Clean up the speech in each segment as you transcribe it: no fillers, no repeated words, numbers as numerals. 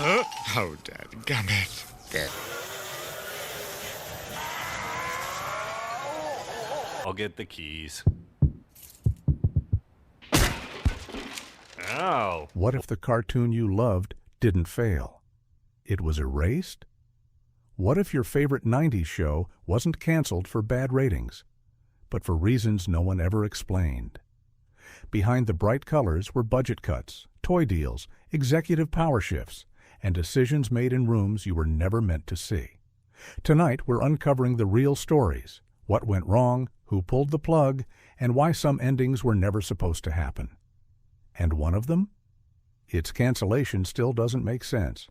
Oh, dadgummit. Dead. I'll get the keys. Ow. What if the cartoon you loved didn't fail? It was erased? What if your favorite 90s show wasn't canceled for bad ratings, but for reasons no one ever explained? Behind the bright colors were budget cuts, toy deals, executive power shifts, and decisions made in rooms you were never meant to see. Tonight, we're uncovering the real stories, what went wrong, who pulled the plug, and why some endings were never supposed to happen. And one of them? Its cancellation still doesn't make sense.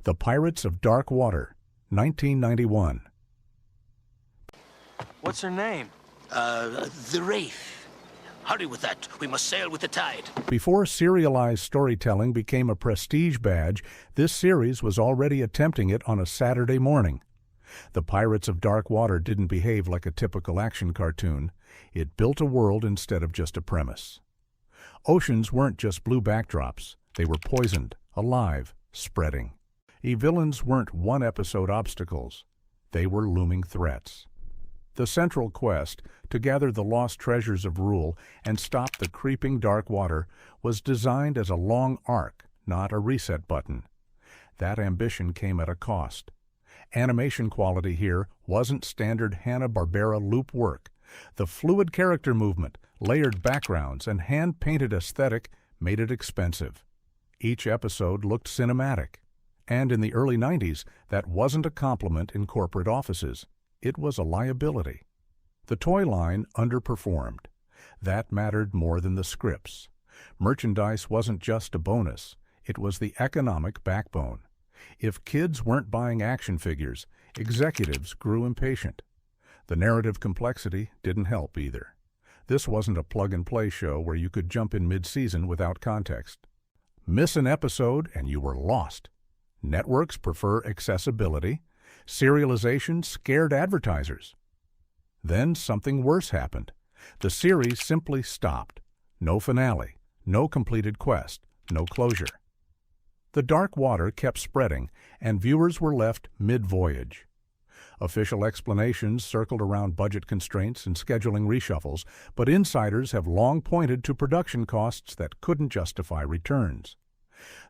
The Pirates of Dark Water, 1991. What's her name? The Wraith. Hurry with that. We must sail with the tide. Before serialized storytelling became a prestige badge, this series was already attempting it on a Saturday morning. The Pirates of Dark Water didn't behave like a typical action cartoon. It built a world instead of just a premise. Oceans weren't just blue backdrops. They were poisoned, alive, spreading. Villains weren't one-episode obstacles. They were looming threats. The central quest, to gather the lost treasures of Rule and stop the creeping dark water, was designed as a long arc, not a reset button. That ambition came at a cost. Animation quality here wasn't standard Hanna-Barbera loop work. The fluid character movement, layered backgrounds, and hand-painted aesthetic made it expensive. Each episode looked cinematic. And in the early 90s, that wasn't a compliment in corporate offices. It was a liability. The toy line underperformed. That mattered more than the scripts. Merchandise wasn't just a bonus. It was the economic backbone. If kids weren't buying action figures, executives grew impatient. The narrative complexity didn't help either. This wasn't a plug-and-play show where you could jump in mid-season without context. Miss an episode and you were lost. Networks prefer accessibility. Serialization scared advertisers. Then something worse happened. The series simply stopped. No finale, no completed quest, no closure. The dark water kept spreading, and viewers were left mid-voyage. Official explanations circled around budget constraints and scheduling reshuffles, but insiders have long pointed to production costs that couldn't justify returns.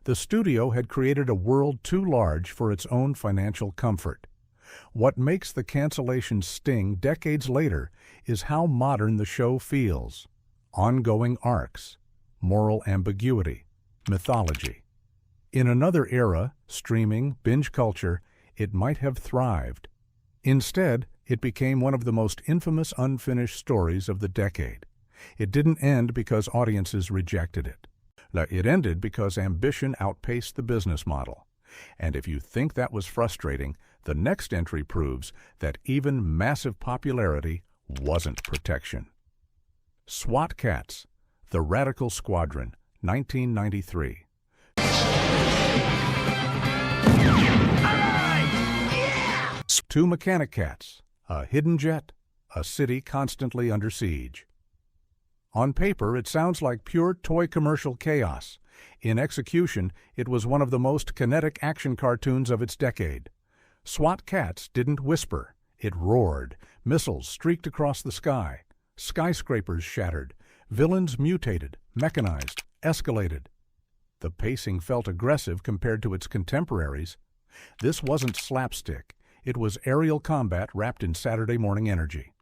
The studio had created a world too large for its own financial comfort. What makes the cancellation sting decades later is how modern the show feels. Ongoing arcs, moral ambiguity, mythology. In another era, streaming, binge culture, it might have thrived. Instead, it became one of the most infamous unfinished stories of the decade. It didn't end because audiences rejected it. It ended because ambition outpaced the business model. And if you think that was frustrating, the next entry proves that even massive popularity wasn't protection. SWAT Kats, The Radical Squadron, 1993. Two mechanic cats, a hidden jet, a city constantly under siege. On paper, it sounds like pure toy commercial chaos. In execution, it was one of the most kinetic action cartoons of its decade. SWAT Kats didn't whisper. It roared. Missiles streaked across the sky. Skyscrapers shattered. Villains mutated, mechanized, escalated. The pacing felt aggressive compared to its contemporaries. This wasn't slapstick. It was aerial combat wrapped in Saturday morning energy.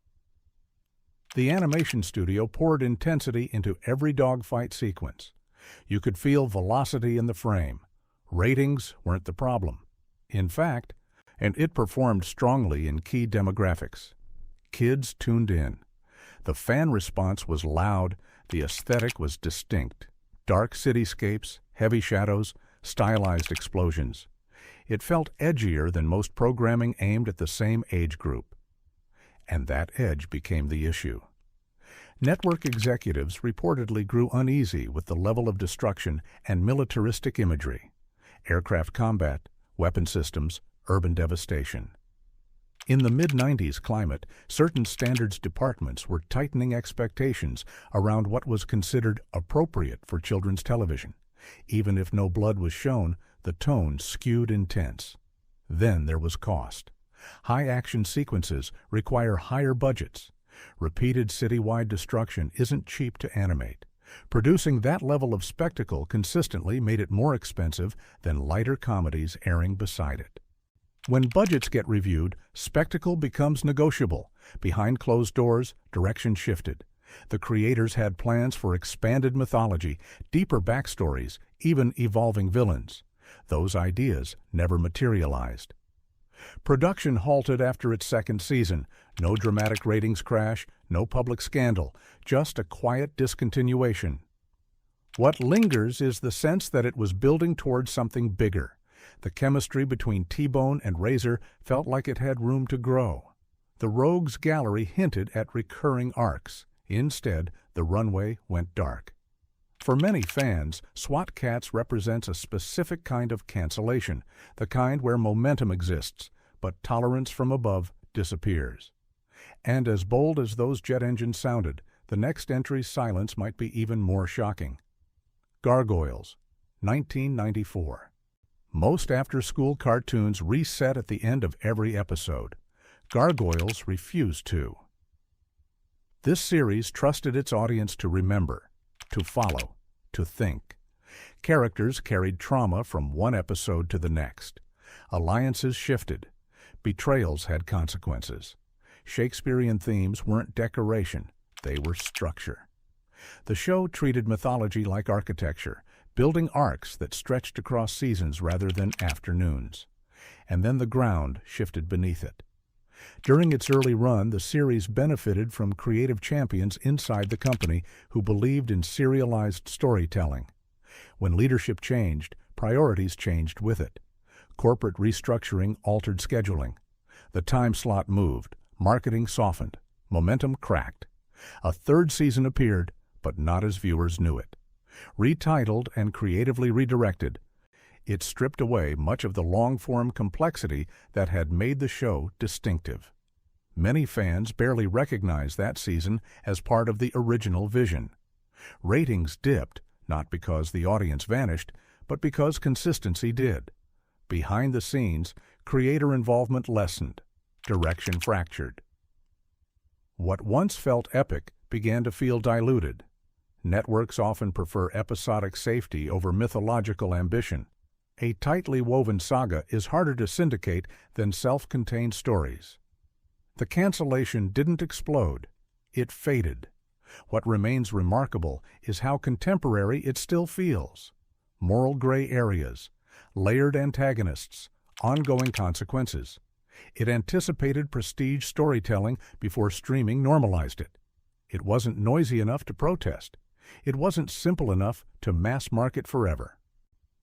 The animation studio poured intensity into every dogfight sequence. You could feel velocity in the frame. Ratings weren't the problem. In fact, and it performed strongly in key demographics. Kids tuned in. The fan response was loud. The aesthetic was distinct. Dark cityscapes, heavy shadows, stylized explosions. It felt edgier than most programming aimed at the same age group. And that edge became the issue. Network executives reportedly grew uneasy with the level of destruction and militaristic imagery. Aircraft combat, weapon systems, urban devastation. In the mid-90s climate, certain standards departments were tightening expectations around what was considered appropriate for children's television. Even if no blood was shown, the tone skewed intense. Then there was cost. High-action sequences require higher budgets. Repeated citywide destruction isn't cheap to animate. Producing that level of spectacle consistently made it more expensive than lighter comedies airing beside it. When budgets get reviewed, spectacle becomes negotiable. Behind closed doors, direction shifted. The creators had plans for expanded mythology, deeper backstories, even evolving villains. Those ideas never materialized. Production halted after its second season. No dramatic ratings crash, no public scandal, just a quiet discontinuation. What lingers is the sense that it was building towards something bigger. The chemistry between T-Bone and Razor felt like it had room to grow. The Rogues Gallery hinted at recurring arcs. Instead, the runway went dark. For many fans, SWAT Kats represents a specific kind of cancellation, the kind where momentum exists, but tolerance from above disappears. And as bold as those jet engines sounded, the next entry's silence might be even more shocking. Gargoyles, 1994. Most after-school cartoons reset at the end of every episode. Gargoyles refused to. This series trusted its audience to remember, to follow, to think. Characters carried trauma from one episode to the next. Alliances shifted. Betrayals had consequences. Shakespearean themes weren't decoration, they were structure. The show treated mythology like architecture, building arcs that stretched across seasons rather than afternoons. And then the ground shifted beneath it. During its early run, the series benefited from creative champions inside the company who believed in serialized storytelling. When leadership changed, priorities changed with it. Corporate restructuring altered scheduling. The time slot moved, marketing softened, momentum cracked. A third season appeared, but not as viewers knew it. Retitled and creatively redirected, it stripped away much of the long-form complexity that had made the show distinctive. Many fans barely recognized that season as part of the original vision. Ratings dipped, not because the audience vanished, but because consistency did. Behind the scenes, creator involvement lessened, direction fractured. What once felt epic began to feel diluted. Networks often prefer episodic safety over mythological ambition. A tightly woven saga is harder to syndicate than self-contained stories. The cancellation didn't explode. It faded. What remains remarkable is how contemporary it still feels. Moral gray areas, layered antagonists, ongoing consequences. It anticipated prestige storytelling before streaming normalized it. It wasn't noisy enough to protest. It wasn't simple enough to mass market forever.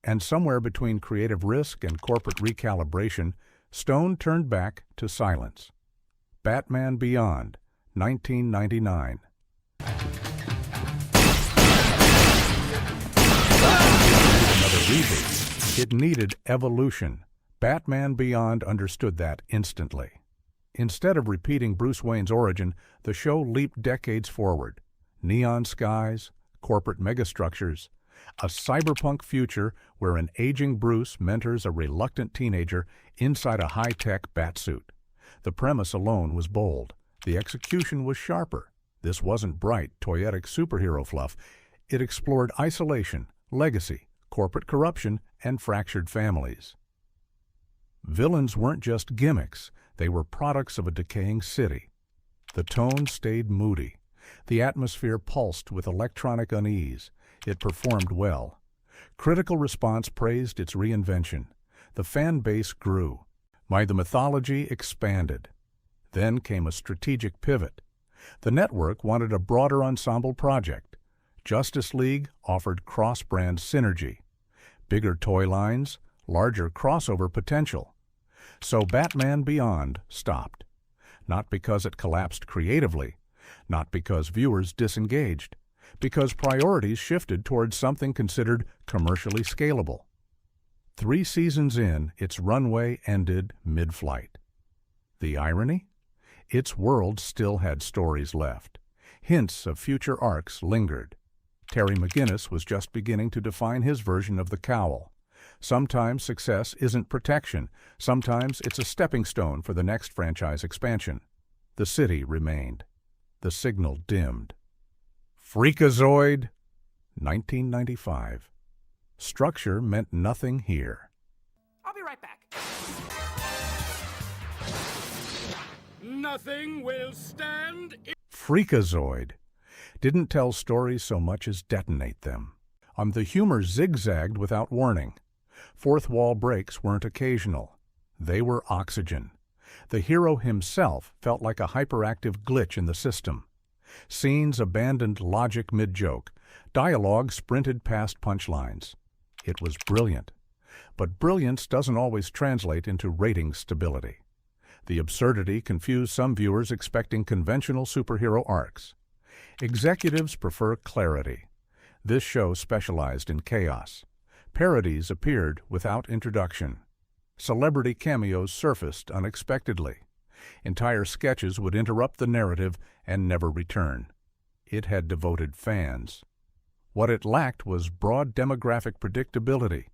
And somewhere between creative risk and corporate recalibration, Stone turned back to silence. Batman Beyond, 1999. Another reboot. It needed evolution. Batman Beyond understood that instantly. Instead of repeating Bruce Wayne's origin, the show leaped decades forward. Neon skies, corporate megastructures, a cyberpunk future where an aging Bruce mentors a reluctant teenager inside a high-tech batsuit. The premise alone was bold. The execution was sharper. This wasn't bright, toyetic superhero fluff. It explored isolation, legacy, corporate corruption, and fractured families. Villains weren't just gimmicks. They were products of a decaying city. The tone stayed moody. The atmosphere pulsed with electronic unease. It performed well. Critical response praised its reinvention. The fan base grew. The mythology expanded. Then came a strategic pivot. The network wanted a broader ensemble project. Justice League offered cross-brand synergy. Bigger toy lines, larger crossover potential. So Batman Beyond stopped. Not because it collapsed creatively, not because viewers disengaged, because priorities shifted towards something considered commercially scalable. 3 seasons in, its runway ended mid-flight. The irony? Its world still had stories left. Hints of future arcs lingered. Terry McGinnis was just beginning to define his version of the cowl. Sometimes success isn't protection. Sometimes it's a stepping stone for the next franchise expansion. The city remained. The signal dimmed. Freakazoid, 1995. Structure meant nothing here. I'll be right back. Nothing will stand. Freakazoid didn't tell stories so much as detonate them. The humor zigzagged without warning. Fourth wall breaks weren't occasional. They were oxygen. The hero himself felt like a hyperactive glitch in the system. Scenes abandoned logic mid-joke. Dialogue sprinted past punchlines. It was brilliant. But brilliance doesn't always translate into rating stability. The absurdity confused some viewers expecting conventional superhero arcs. Executives prefer clarity. This show specialized in chaos. Parodies appeared without introduction. Celebrity cameos surfaced unexpectedly. Entire sketches would interrupt the narrative and never return. It had devoted fans. What it lacked was broad demographic predictability.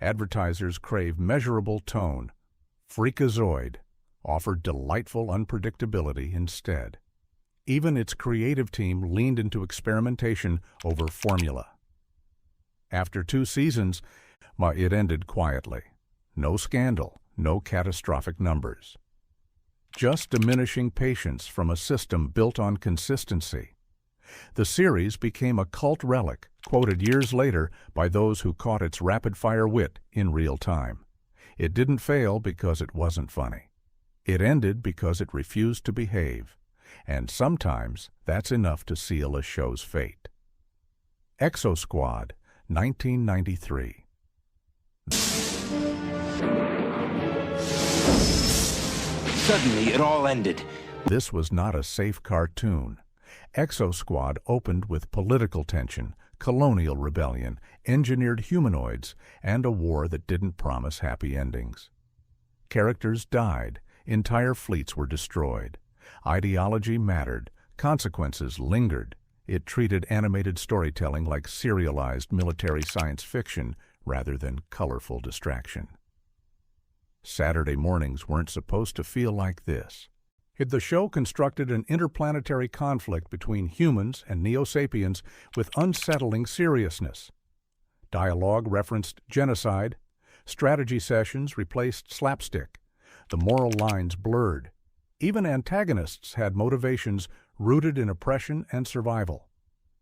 Advertisers crave measurable tone. Freakazoid offered delightful unpredictability instead. Even its creative team leaned into experimentation over formula. After 2 seasons, it ended quietly. No scandal, no catastrophic numbers. Just diminishing patience from a system built on consistency. The series became a cult relic, quoted years later by those who caught its rapid-fire wit in real time. It didn't fail because it wasn't funny. It ended because it refused to behave. And sometimes that's enough to seal a show's fate. Exosquad, 1993. Suddenly, it all ended. This was not a safe cartoon. Exosquad opened with political tension, colonial rebellion, engineered humanoids, and a war that didn't promise happy endings. Characters died, entire fleets were destroyed. Ideology mattered, consequences lingered. It treated animated storytelling like serialized military science fiction rather than colorful distraction. Saturday mornings weren't supposed to feel like this. The show constructed an interplanetary conflict between humans and Neo-Sapiens with unsettling seriousness. Dialogue referenced genocide. Strategy sessions replaced slapstick. The moral lines blurred. Even antagonists had motivations rooted in oppression and survival.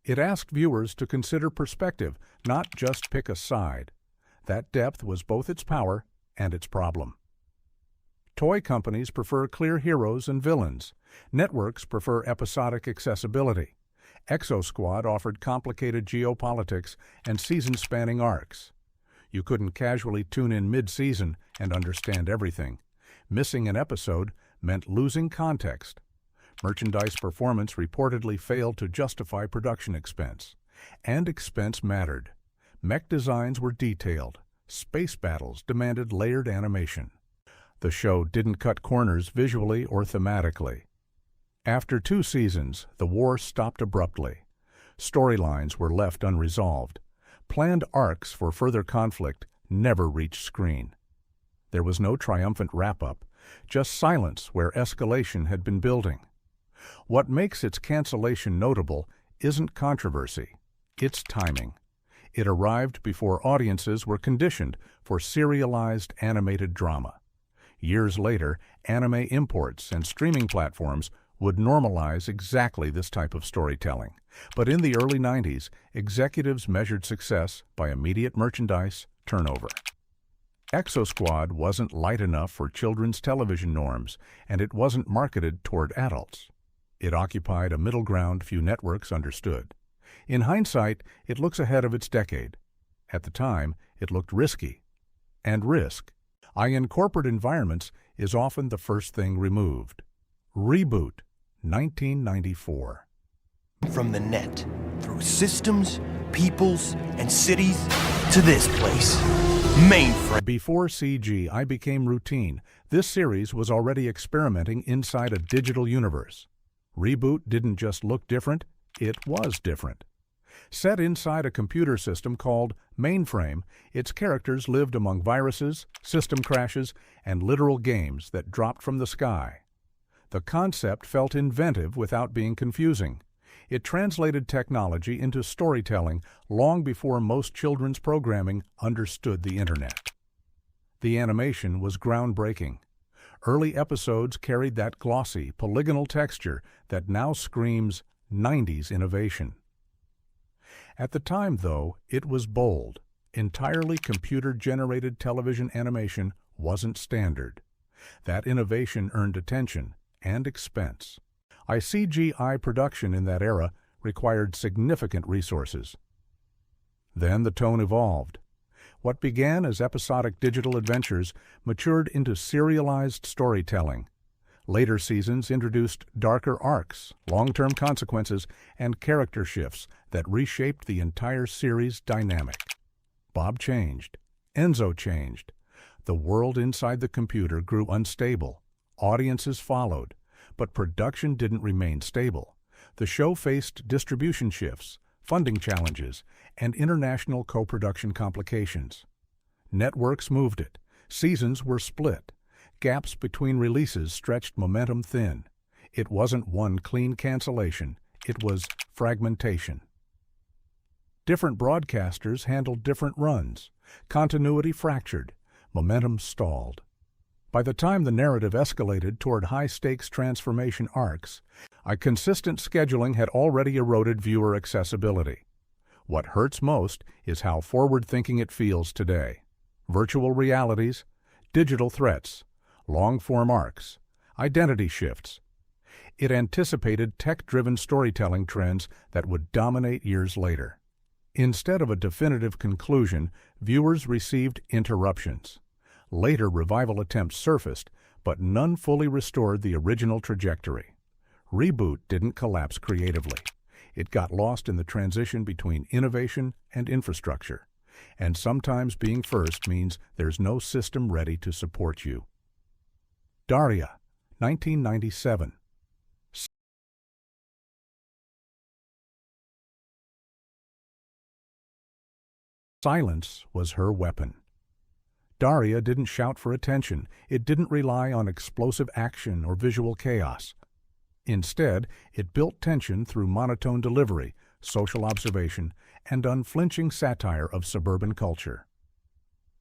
It asked viewers to consider perspective, not just pick a side. That depth was both its power and its problem. Toy companies prefer clear heroes and villains. Networks prefer episodic accessibility. Exosquad offered complicated geopolitics and season-spanning arcs. You couldn't casually tune in mid-season and understand everything. Missing an episode meant losing context. Merchandise performance reportedly failed to justify production expense. And expense mattered. Mech designs were detailed. Space battles demanded layered animation. The show didn't cut corners visually or thematically. After 2 seasons, the war stopped abruptly. Storylines were left unresolved. Planned arcs for further conflict never reached screen. There was no triumphant wrap-up, just silence where escalation had been building. What makes its cancellation notable isn't controversy, it's timing. It arrived before audiences were conditioned for serialized animated drama. Years later, anime imports and streaming platforms would normalize exactly this type of storytelling. But in the early 90s, executives measured success by immediate merchandise turnover. Exosquad wasn't light enough for children's television norms, and it wasn't marketed toward adults. It occupied a middle ground few networks understood. In hindsight, it looks ahead of its decade. At the time, it looked risky. And risk, in corporate environments, is often the first thing removed. Reboot, 1994. From the net, through systems, peoples, and cities, to this place, mainframe. Before CGI became routine, this series was already experimenting inside a digital universe. Reboot didn't just look different, it was different. Set inside a computer system called Mainframe, its characters lived among viruses, system crashes, and literal games that dropped from the sky. The concept felt inventive without being confusing. It translated technology into storytelling long before most children's programming understood the Internet. The animation was groundbreaking. Early episodes carried that glossy, polygonal texture that now screams 90s innovation. At the time, though, it was bold. Entirely computer-generated television animation wasn't standard. That innovation earned attention and expense. CGI production in that era required significant resources. Then the tone evolved. What began as episodic digital adventures matured into serialized storytelling. Later seasons introduced darker arcs, long-term consequences, and character shifts that reshaped the entire series' dynamic. Bob changed. Enzo changed. The world inside the computer grew unstable. Audiences followed. But production didn't remain stable. The show faced distribution shifts, funding challenges, and international co-production complications. Networks moved it. Seasons were split. Gaps between releases stretched momentum thin. It wasn't one clean cancellation. It was fragmentation. Different broadcasters handled different runs. Continuity fractured. Momentum stalled. By the time the narrative escalated toward high-stakes transformation arcs, a consistent scheduling had already eroded viewer accessibility. What hurts most is how forward-thinking it feels today. Virtual realities, digital threats, long-form arcs, identity shifts. It anticipated tech-driven storytelling trends that would dominate years later. Instead of a definitive conclusion, viewers received interruptions. Later revival attempts surfaced, but none fully restored the original trajectory. Reboot didn't collapse creatively. It got lost in the transition between innovation and infrastructure. And sometimes being first means there's no system ready to support you. Daria, 1997. Silence was her weapon. Daria didn't shout for attention. It didn't rely on explosive action or visual chaos. Instead, it built tension through monotone delivery, social observation, and unflinching satire of suburban culture.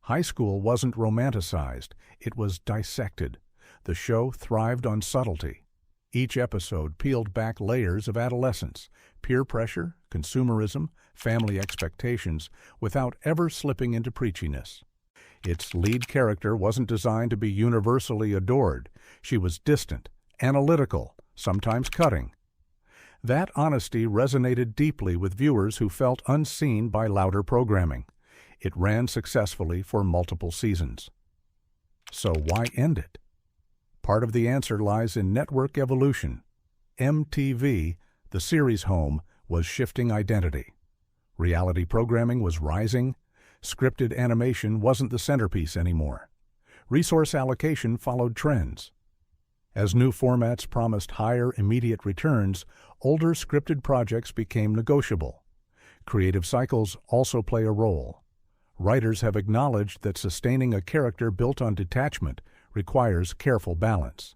High school wasn't romanticized. It was dissected. The show thrived on subtlety. Each episode peeled back layers of adolescence, peer pressure, consumerism, family expectations, without ever slipping into preachiness. Its lead character wasn't designed to be universally adored. She was distant, analytical, sometimes cutting. That honesty resonated deeply with viewers who felt unseen by louder programming. It ran successfully for multiple seasons. So why end it? Part of the answer lies in network evolution. MTV, the series home, was shifting identity. Reality programming was rising. Scripted animation wasn't the centerpiece anymore. Resource allocation followed trends. As new formats promised higher immediate returns, older scripted projects became negotiable. Creative cycles also play a role. Writers have acknowledged that sustaining a character built on detachment requires careful balance.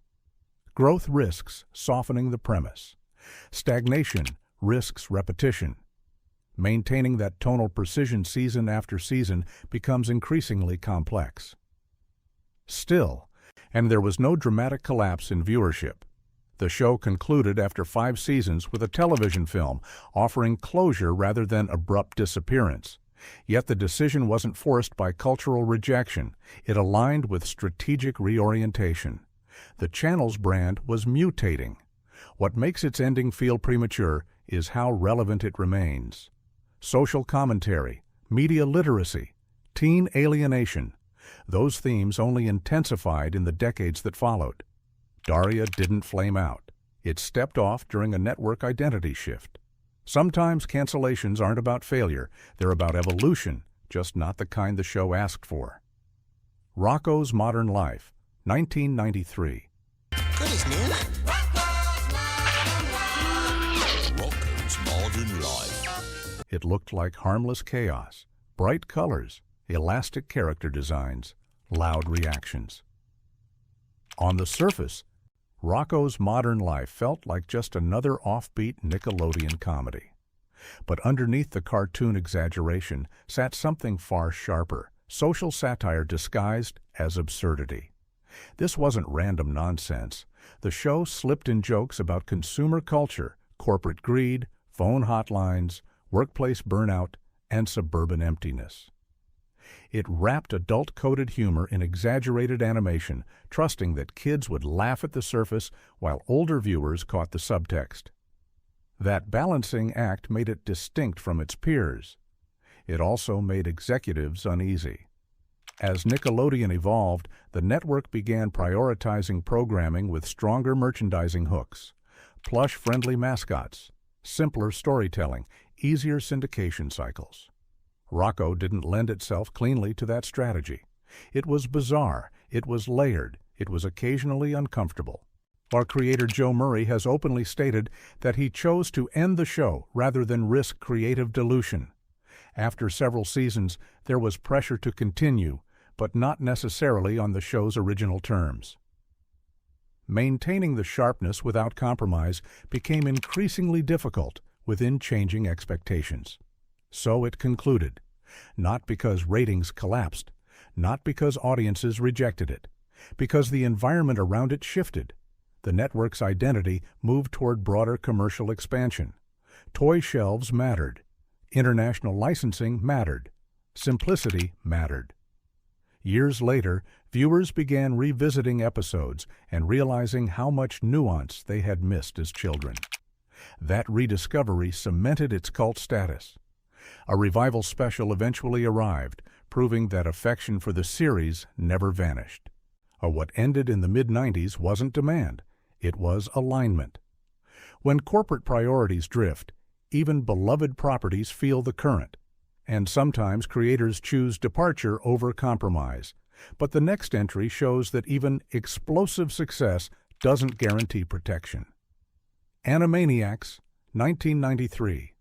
Growth risks softening the premise. Stagnation risks repetition. Maintaining that tonal precision season after season becomes increasingly complex. Still, and there was no dramatic collapse in viewership. The show concluded after 5 seasons with a television film, offering closure rather than abrupt disappearance. Yet the decision wasn't forced by cultural rejection. It aligned with strategic reorientation. The channel's brand was mutating. What makes its ending feel premature is how relevant it remains. Social commentary, media literacy, teen alienation. Those themes only intensified in the decades that followed. Daria didn't flame out. It stepped off during a network identity shift. Sometimes cancellations aren't about failure. They're about evolution, just not the kind the show asked for. Rocco's Modern Life, 1993. Goodies, man. Rocco's Modern Life. It looked like harmless chaos, bright colors, elastic character designs, loud reactions. On the surface, Rocco's modern life felt like just another offbeat Nickelodeon comedy. But underneath the cartoon exaggeration sat something far sharper, social satire disguised as absurdity. This wasn't random nonsense. The show slipped in jokes about consumer culture, corporate greed, phone hotlines, workplace burnout, and suburban emptiness. It wrapped adult-coded humor in exaggerated animation, trusting that kids would laugh at the surface while older viewers caught the subtext. That balancing act made it distinct from its peers. It also made executives uneasy. As Nickelodeon evolved, the network began prioritizing programming with stronger merchandising hooks, plush-friendly mascots, simpler storytelling, easier syndication cycles. Rocco didn't lend itself cleanly to that strategy. It was bizarre, it was layered, it was occasionally uncomfortable. Our creator Joe Murray has openly stated that he chose to end the show rather than risk creative dilution. After several seasons, there was pressure to continue, but not necessarily on the show's original terms. Maintaining the sharpness without compromise became increasingly difficult within changing expectations. So it concluded, not because ratings collapsed, not because audiences rejected it, because the environment around it shifted. The network's identity moved toward broader commercial expansion. Toy shelves mattered. International licensing mattered. Simplicity mattered. Years later, viewers began revisiting episodes and realizing how much nuance they had missed as children. That rediscovery cemented its cult status. A revival special eventually arrived, proving that affection for the series never vanished. What ended in the mid-90s wasn't demand, it was alignment. When corporate priorities drift, even beloved properties feel the current. And sometimes creators choose departure over compromise. But the next entry shows that even explosive success doesn't guarantee protection. Animaniacs, 1993.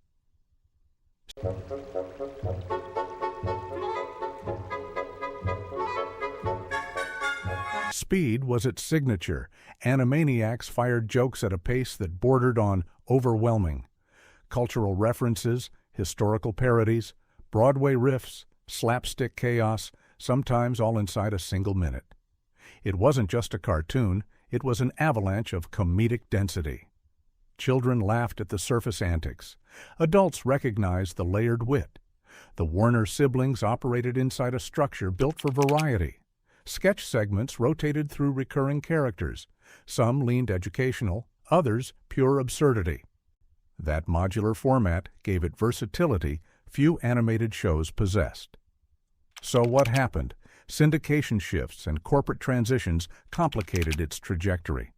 Speed was its signature. Animaniacs fired jokes at a pace that bordered on overwhelming. Cultural references, historical parodies, Broadway riffs, slapstick chaos, sometimes all inside a single minute. It wasn't just a cartoon, it was an avalanche of comedic density. Children laughed at the surface antics. Adults recognized the layered wit. The Warner siblings operated inside a structure built for variety. Sketch segments rotated through recurring characters. Some leaned educational, others pure absurdity. That modular format gave it versatility few animated shows possessed. So what happened? Syndication shifts and corporate transitions complicated its trajectory.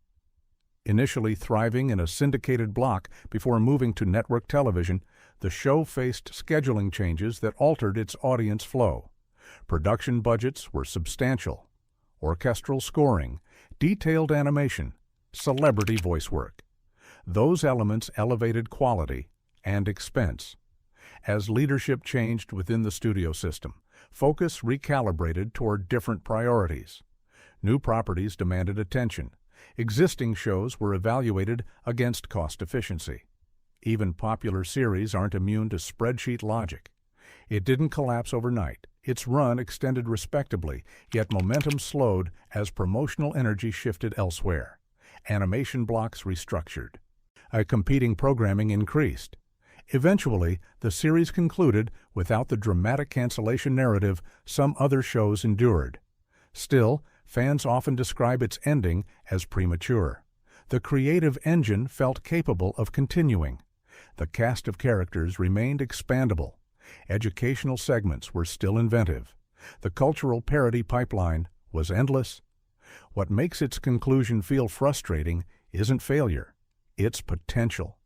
Initially thriving in a syndicated block before moving to network television, the show faced scheduling changes that altered its audience flow. Production budgets were substantial. Orchestral scoring, detailed animation, celebrity voice work. Those elements elevated quality and expense. As leadership changed within the studio system, focus recalibrated toward different priorities. New properties demanded attention. Existing shows were evaluated against cost efficiency. Even popular series aren't immune to spreadsheet logic. It didn't collapse overnight. Its run extended respectably, yet momentum slowed as promotional energy shifted elsewhere. Animation blocks restructured. Competing programming increased. Eventually, the series concluded without the dramatic cancellation narrative some other shows endured. Still, fans often describe its ending as premature. The creative engine felt capable of continuing. The cast of characters remained expandable. Educational segments were still inventive. The cultural parody pipeline was endless. What makes its conclusion feel frustrating isn't failure, it's potential.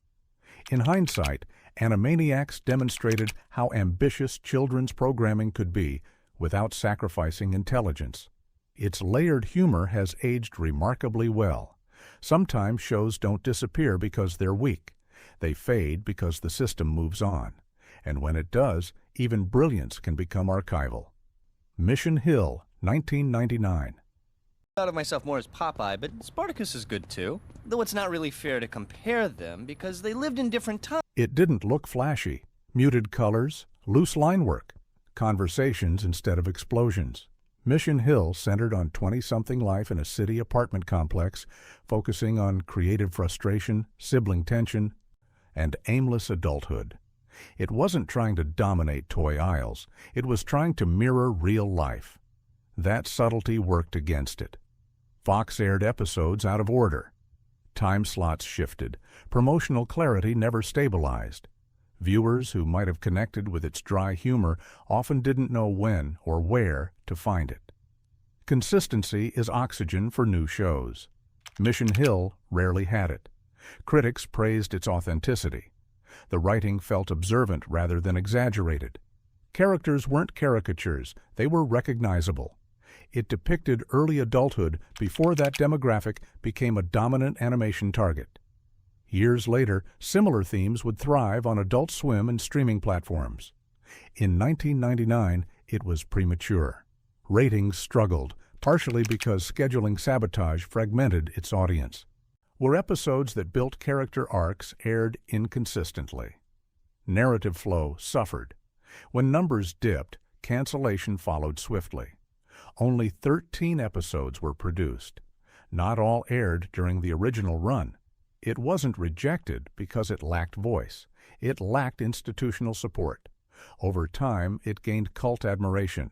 In hindsight, Animaniacs demonstrated how ambitious children's programming could be without sacrificing intelligence. Its layered humor has aged remarkably well. Sometimes shows don't disappear because they're weak. They fade because the system moves on. And when it does, even brilliance can become archival. Mission Hill, 1999. Thought of myself more as Popeye, but Spartacus is good too. Though it's not really fair to compare them because they lived in different times. It didn't look flashy. Muted colors, loose line work, conversations instead of explosions. Mission Hill centered on 20-something life in a city apartment complex, focusing on creative frustration, sibling tension, and aimless adulthood. It wasn't trying to dominate toy aisles. It was trying to mirror real life. That subtlety worked against it. Fox aired episodes out of order. Time slots shifted. Promotional clarity never stabilized. Viewers who might have connected with its dry humor often didn't know when or where to find it. Consistency is oxygen for new shows. Mission Hill rarely had it. Critics praised its authenticity. The writing felt observant rather than exaggerated. Characters weren't caricatures, they were recognizable. It depicted early adulthood before that demographic became a dominant animation target. Years later, similar themes would thrive on Adult Swim and streaming platforms. In 1999, it was premature. Ratings struggled, partially because scheduling sabotage fragmented its audience. Were episodes that built character arcs aired inconsistently. Narrative flow suffered. When numbers dipped, cancellation followed swiftly. Only 13 episodes were produced. Not all aired during the original run. It wasn't rejected because it lacked voice. It lacked institutional support. Over time, it gained cult admiration.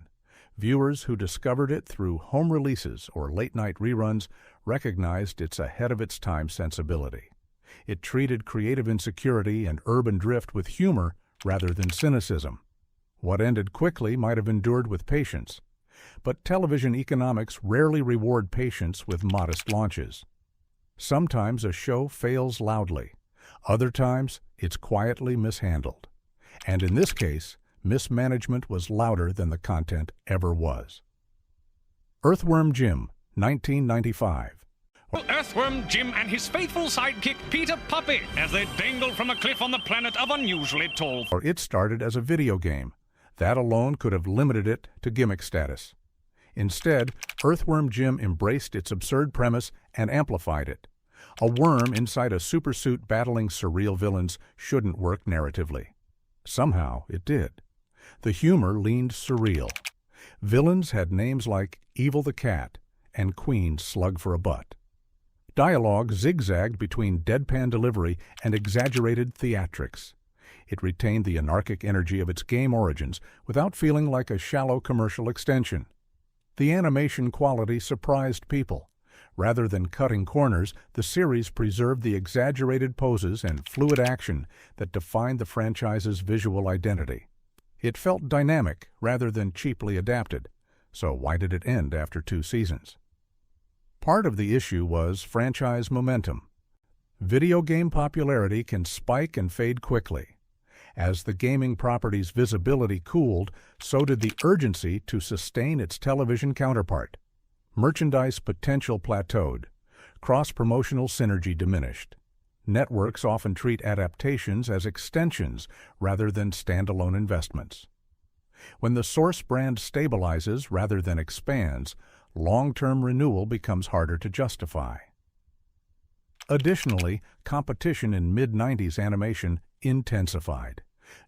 Viewers who discovered it through home releases or late-night reruns recognized its ahead-of-its-time sensibility. It treated creative insecurity and urban drift with humor rather than cynicism. What ended quickly might have endured with patience. But television economics rarely reward patience with modest launches. Sometimes a show fails loudly. Other times, it's quietly mishandled. And in this case, mismanagement was louder than the content ever was. Earthworm Jim, 1995. Earthworm Jim and his faithful sidekick Peter Puppy as they dangle from a cliff on the planet of unusually tall. Or it started as a video game. That alone could have limited it to gimmick status. Instead, Earthworm Jim embraced its absurd premise and amplified it. A worm inside a supersuit battling surreal villains shouldn't work narratively. Somehow it did. The humor leaned surreal. Villains had names like Evil the Cat and Queen Slug for a Butt. Dialogue zigzagged between deadpan delivery and exaggerated theatrics. It retained the anarchic energy of its game origins without feeling like a shallow commercial extension. The animation quality surprised people. Rather than cutting corners, the series preserved the exaggerated poses and fluid action that defined the franchise's visual identity. It felt dynamic rather than cheaply adapted, so why did it end after 2 seasons? Part of the issue was franchise momentum. Video game popularity can spike and fade quickly. As the gaming property's visibility cooled, so did the urgency to sustain its television counterpart. Merchandise potential plateaued. Cross-promotional synergy diminished. Networks often treat adaptations as extensions rather than standalone investments. When the source brand stabilizes rather than expands, long-term renewal becomes harder to justify. Additionally, competition in mid-90s animation intensified.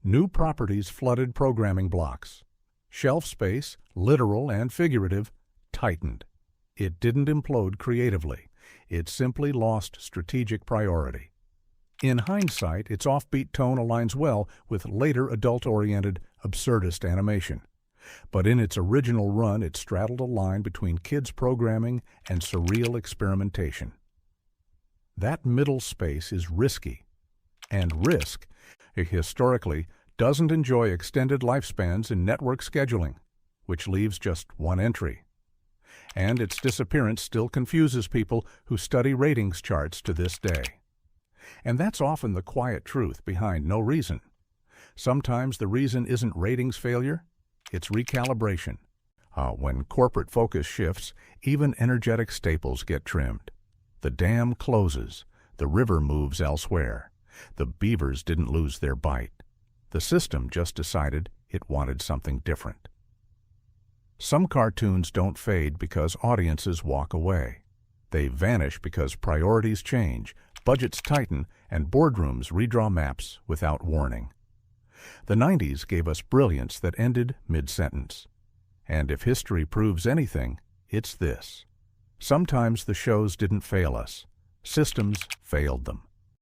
New properties flooded programming blocks. Shelf space, literal and figurative, tightened. It didn't implode creatively. It simply lost strategic priority. In hindsight, its offbeat tone aligns well with later adult-oriented, absurdist animation. But in its original run, it straddled a line between kids' programming and surreal experimentation. That middle space is risky. And risk, historically, doesn't enjoy extended lifespans in network scheduling, which leaves just one entry. And its disappearance still confuses people who study ratings charts to this day. And that's often the quiet truth behind no reason. Sometimes the reason isn't ratings failure, it's recalibration. When corporate focus shifts, even energetic staples get trimmed. The dam closes, the river moves elsewhere. The beavers didn't lose their bite. The system just decided it wanted something different. Some cartoons don't fade because audiences walk away. They vanish because priorities change, budgets tighten, and boardrooms redraw maps without warning. The 90s gave us brilliance that ended mid-sentence. And if history proves anything, it's this. Sometimes the shows didn't fail us. Systems failed them.